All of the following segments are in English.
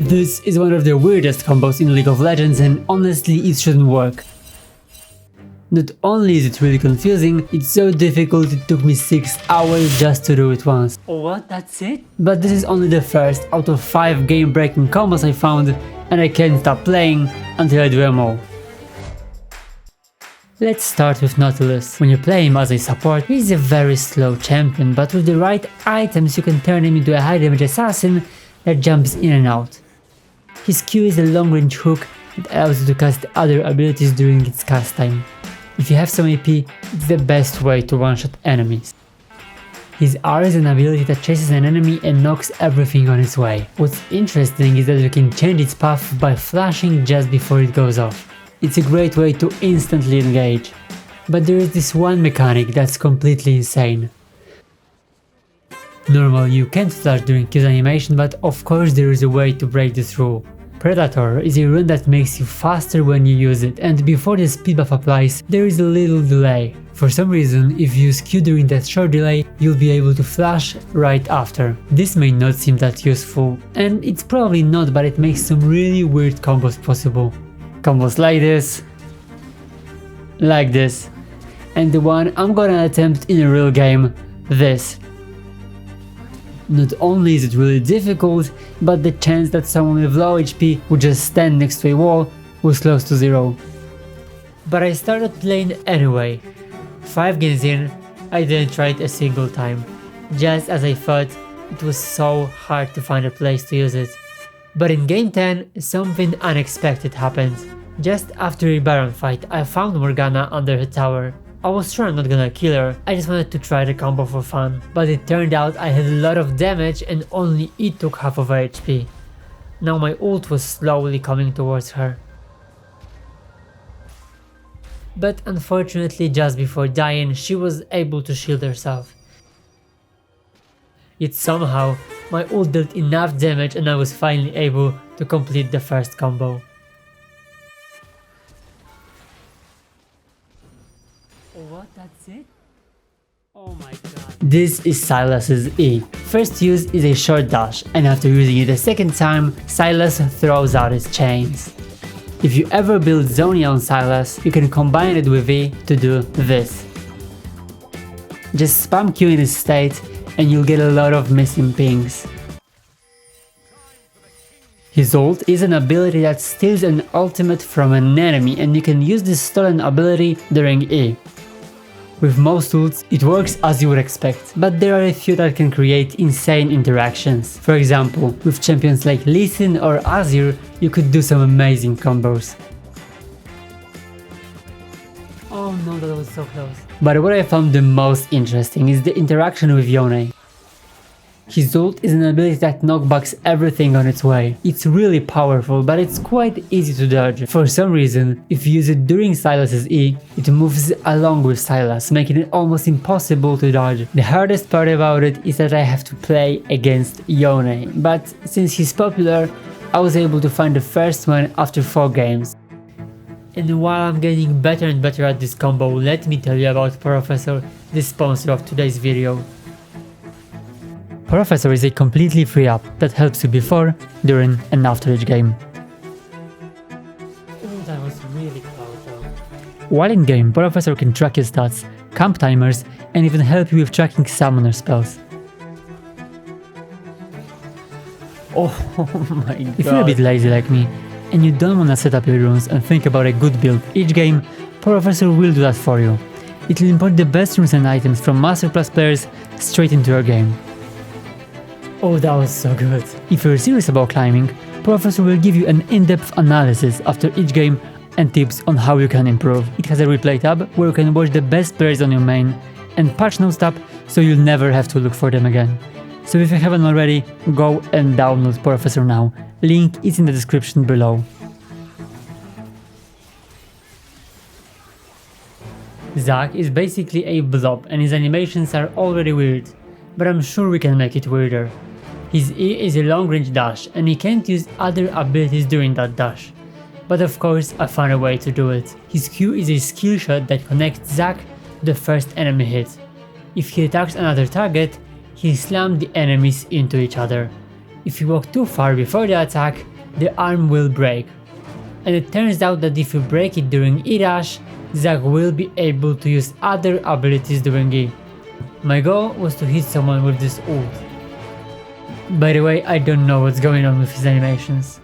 This is one of the weirdest combos in League of Legends and honestly it shouldn't work. Not only is it really confusing, it's so difficult it took me 6 hours just to do it once. What? That's it? But this is only the first out of 5 game-breaking combos I found, and I can't stop playing until I do them all. Let's start with Nautilus. When you play him as a support, he's a very slow champion, but with the right items you can turn him into a high damage assassin that jumps in and out. His Q is a long range hook that allows you to cast other abilities during its cast time. If you have some AP, it's the best way to one-shot enemies. His R is an ability that chases an enemy and knocks everything on its way. What's interesting is that you can change its path by flashing just before it goes off. It's a great way to instantly engage. But there is this one mechanic that's completely insane. Normally you can't flash during Q's animation, but of course there is a way to break this rule. Predator is a rune that makes you faster when you use it, and before the speed buff applies, there is a little delay. For some reason, if you use Q during that short delay, you'll be able to flash right after. This may not seem that useful, and it's probably not, but it makes some really weird combos possible. Combos like this, and the one I'm gonna attempt in a real game, this. Not only is it really difficult, but the chance that someone with low HP would just stand next to a wall was close to 0. But I started playing anyway. 5 games in, I didn't try it a single time. Just as I thought, it was so hard to find a place to use it. But in game 10, something unexpected happened. Just after a Baron fight, I found Morgana under her tower. I was sure I'm not gonna kill her, I just wanted to try the combo for fun. But it turned out I had a lot of damage and only it took half of her HP. Now my ult was slowly coming towards her. But unfortunately just before dying she was able to shield herself. Yet somehow my ult dealt enough damage and I was finally able to complete the first combo. What? That's it? Oh my god. This is Sylas's E. First use is a short dash, and after using it a second time, Sylas throws out his chains. If you ever build Zonia on Sylas, you can combine it with E to do this. Just spam Q in this state and you'll get a lot of missing pings. His ult is an ability that steals an ultimate from an enemy, and you can use this stolen ability during E. With most ults, it works as you would expect, but there are a few that can create insane interactions. For example, with champions like Lee Sin or Azir, you could do some amazing combos. Oh no, that was so close. But what I found the most interesting is the interaction with Yone. His ult is an ability that knockbacks everything on its way. It's really powerful, but it's quite easy to dodge. For some reason, if you use it during Sylas's E, it moves along with Sylas, making it almost impossible to dodge. The hardest part about it is that I have to play against Yone, but since he's popular, I was able to find the first one after 4 games. And while I'm getting better and better at this combo, let me tell you about Professor, the sponsor of today's video. Professor is a completely free app that helps you before, during and after each game. Oh, that was really close though. While in game, Professor can track your stats, camp timers, and even help you with tracking summoner spells. Oh my god. If you're a bit lazy like me, and you don't wanna set up your runes and think about a good build each game, Professor will do that for you. It will import the best runes and items from Masterclass players straight into your game. Oh, that was so good. If you're serious about climbing, Professor will give you an in-depth analysis after each game and tips on how you can improve. It has a replay tab where you can watch the best players on your main, and patch notes tab so you'll never have to look for them again. So if you haven't already, go and download Professor now. Link is in the description below. Zac is basically a blob and his animations are already weird, but I'm sure we can make it weirder. His E is a long range dash and he can't use other abilities during that dash. But of course I found a way to do it. His Q is a skill shot that connects Zac to the first enemy hit. If he attacks another target, he slams the enemies into each other. If you walk too far before the attack, the arm will break. And it turns out that if you break it during E-Dash, Zack will be able to use other abilities during E. My goal was to hit someone with this ult. By the way, I don't know what's going on with his animations.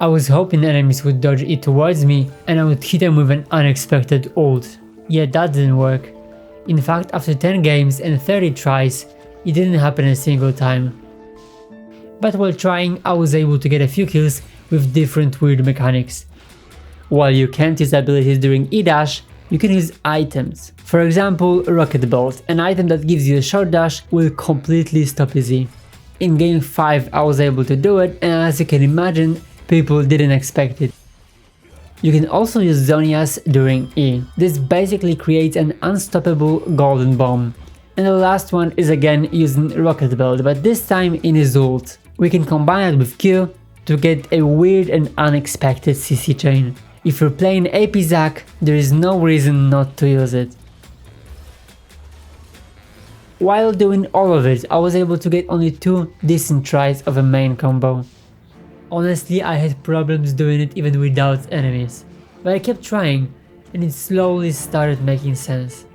I was hoping enemies would dodge it towards me and I would hit them with an unexpected ult. Yet that didn't work. In fact, after 10 games and 30 tries, it didn't happen a single time. But while trying, I was able to get a few kills with different weird mechanics. While you can't use abilities during E-Dash, you can use items. For example, Rocket Bolt, an item that gives you a short dash, will completely stop easy. In game 5 I was able to do it, and as you can imagine, people didn't expect it. You can also use Zonias during E. This basically creates an unstoppable golden bomb. And the last one is again using Rocket Belt, but this time in his ult. We can combine it with Q to get a weird and unexpected CC chain. If you're playing AP Zack, there is no reason not to use it. While doing all of it, I was able to get only 2 decent tries of a main combo. Honestly, I had problems doing it even without enemies, but I kept trying and it slowly started making sense.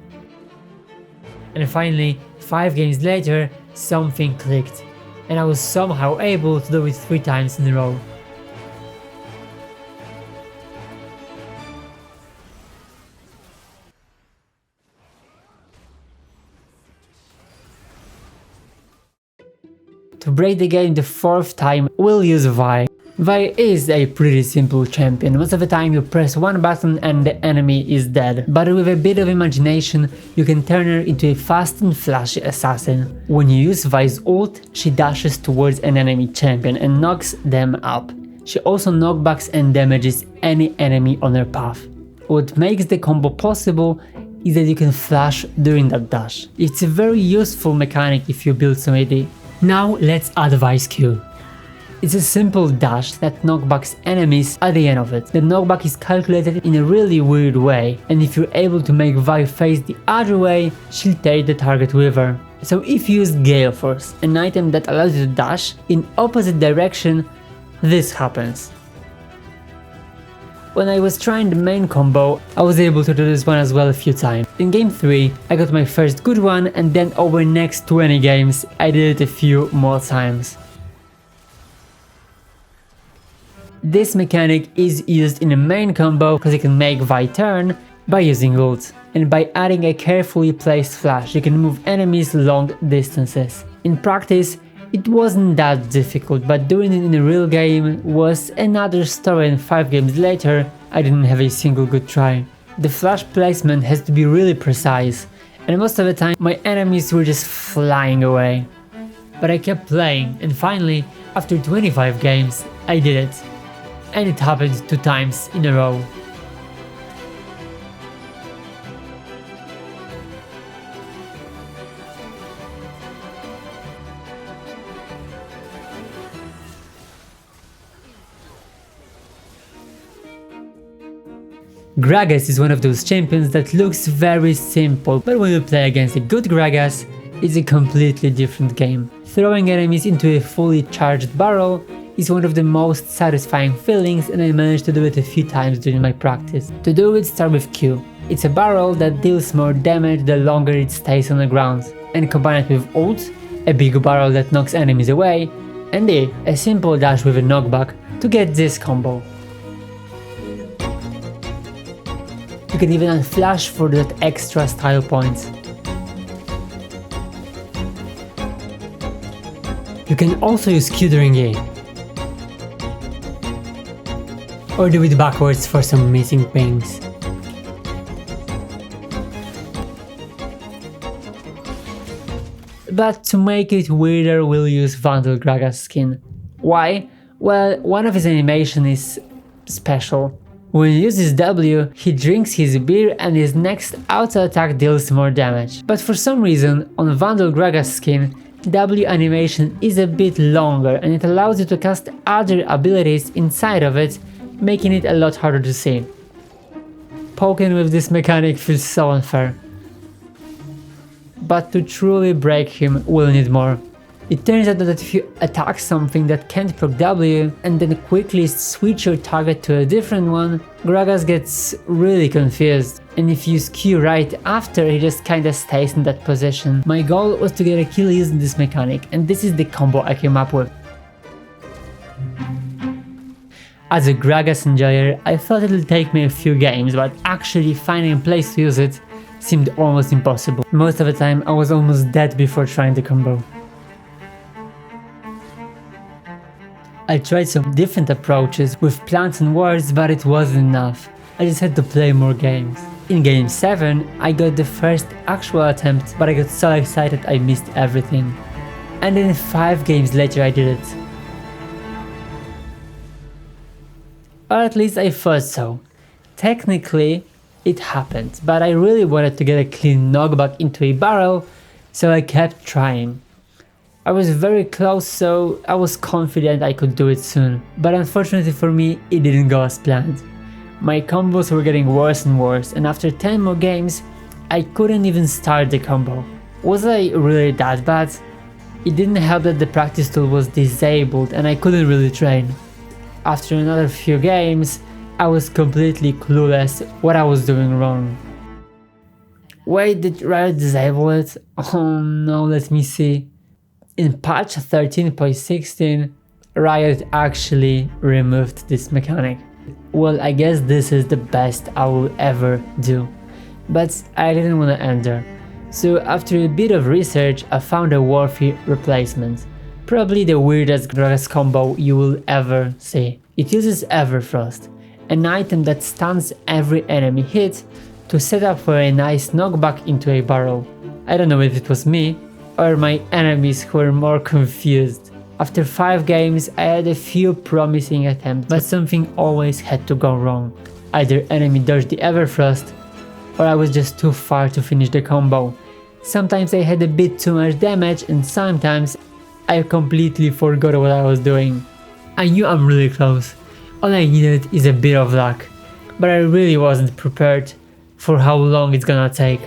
And finally, 5 games later, something clicked, and I was somehow able to do it 3 times in a row. To break the game the 4th time, we'll use Vi. Vi is a pretty simple champion. Most of the time you press one button and the enemy is dead, but with a bit of imagination you can turn her into a fast and flashy assassin. When you use Vi's ult, she dashes towards an enemy champion and knocks them up. She also knockbacks and damages any enemy on her path. What makes the combo possible is that you can flash during that dash. It's a very useful mechanic if you build some AD. Now let's add Vi's Q. It's a simple dash that knockbacks enemies at the end of it. The knockback is calculated in a really weird way, and if you're able to make Vi face the other way, she'll take the target with her. So if you use Gale Force, an item that allows you to dash in opposite direction, this happens. When I was trying the main combo, I was able to do this one as well a few times. In game 3, I got my first good one, and then over next 20 games, I did it a few more times. This mechanic is used in the main combo because you can make Vi turn by using ult. And by adding a carefully placed flash, you can move enemies long distances. In practice, it wasn't that difficult, but doing it in a real game was another story, and 5 games later, I didn't have a single good try. The flash placement has to be really precise, and most of the time my enemies were just flying away. But I kept playing, and finally, after 25 games, I did it. And it happened 2 times in a row. Gragas is one of those champions that looks very simple, but when you play against a good Gragas, it's a completely different game. Throwing enemies into a fully charged barrel is one of the most satisfying feelings, and I managed to do it a few times during my practice. To do it, start with Q. It's a barrel that deals more damage the longer it stays on the ground, and combine it with ult, a big barrel that knocks enemies away, and E, a simple dash with a knockback to get this combo. You can even unflash for that extra style points. You can also use Q during E, or do it backwards for some missing pings. But to make it weirder, we'll use Vandal Gragas skin. Why? Well, one of his animation is special. When he uses W, he drinks his beer and his next auto attack deals more damage. But for some reason, on Vandal Gragas skin, W animation is a bit longer and it allows you to cast other abilities inside of it, making it a lot harder to see. Poking with this mechanic feels so unfair. But to truly break him, we'll need more. It turns out that if you attack something that can't proc W and then quickly switch your target to a different one, Gragas gets really confused, and if you skew right after, he just kinda stays in that position. My goal was to get a kill using this mechanic, and this is the combo I came up with. As a Gragas enjoyer, I thought it'll take me a few games, but actually finding a place to use it seemed almost impossible. Most of the time I was almost dead before trying the combo. I tried some different approaches with plants and wards, but it wasn't enough. I just had to play more games. In game 7, I got the first actual attempt, but I got so excited I missed everything. And then 5 games later I did it. Or at least I thought so. Technically, it happened, but I really wanted to get a clean knockback into a barrel, so I kept trying. I was very close, so I was confident I could do it soon, but unfortunately for me, it didn't go as planned. My combos were getting worse and worse, and after 10 more games, I couldn't even start the combo. Was I really that bad? It didn't help that the practice tool was disabled and I couldn't really train. After another few games, I was completely clueless what I was doing wrong. Wait, did Rarest disable it? Oh no, let me see. In patch 13.16, Riot actually removed this mechanic. Well, I guess this is the best I will ever do. But I didn't want to end there. So after a bit of research, I found a worthy replacement. Probably the weirdest Gragas combo you will ever see. It uses Everfrost, an item that stuns every enemy hit to set up for a nice knockback into a barrel. I don't know if it was me or my enemies who were more confused. After 5 games I had a few promising attempts, but something always had to go wrong. Either enemy dodged the Everfrost, or I was just too far to finish the combo. Sometimes I had a bit too much damage, and sometimes I completely forgot what I was doing. I knew I'm really close. All I needed is a bit of luck, but I really wasn't prepared for how long it's gonna take.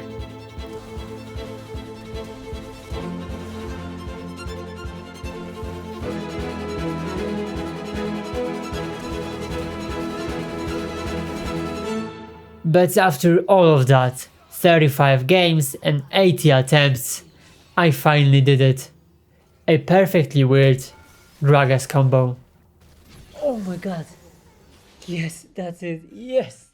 But after all of that, 35 games and 80 attempts, I finally did it. A perfectly weird Gragas combo. Oh my god. Yes, that's it. Yes.